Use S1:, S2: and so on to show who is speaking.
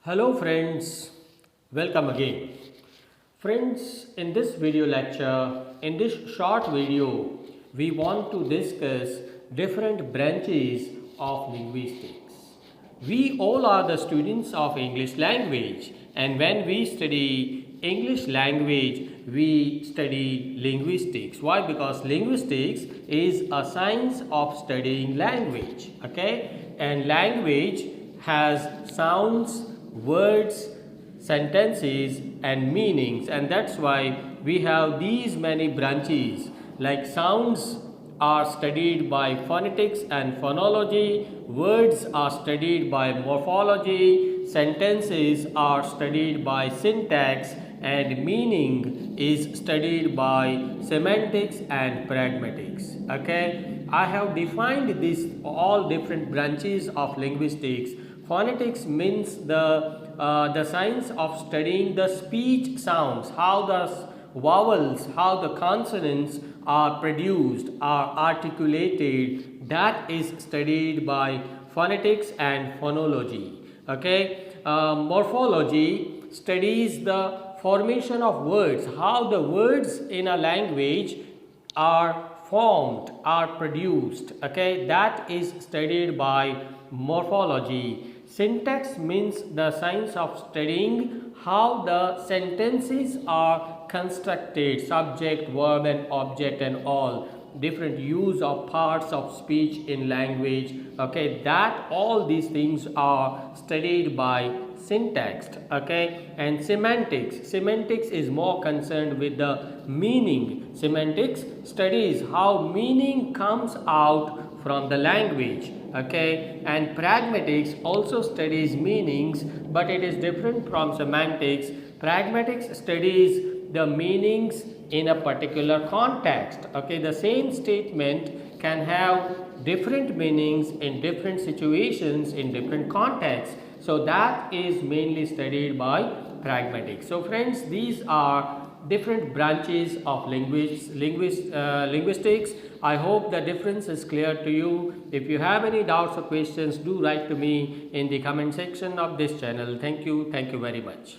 S1: Hello friends, welcome again. Friends, in this video lecture, in this short video, we want to discuss different branches of linguistics. We all are the students of English language, and when we study English language, we study linguistics. Why? Because linguistics is a science of studying language, okay? And language has sounds, words, sentences and meanings, and that's why we have these many branches. Like sounds are studied by phonetics and phonology, words are studied by morphology, sentences are studied by syntax, and meaning is studied by semantics and pragmatics. Okay, I have defined these all different branches of linguistics. Phonetics means the science of studying the speech sounds, how the vowels, how the consonants are produced, are articulated. That is studied by phonetics and phonology. Okay, morphology studies the formation of words, how the words in a language are formed, are produced. Okay, that is studied by morphology. Syntax means the science of studying how the sentences are constructed, subject, verb and object and all different use of parts of speech in language. Okay, that all these things are studied by syntax. Okay, and semantics is more concerned with the meaning. Semantics studies how meaning comes out from the language. Okay, and pragmatics also studies meanings, but it is different from semantics. Pragmatics studies the meanings in a particular context. Okay, the same statement can have different meanings in different situations, in different contexts. So that is mainly studied by pragmatics. So friends, these are different branches of linguistics. I hope the difference is clear to you. If you have any doubts or questions, do write to me in the comment section of this channel. Thank you very much.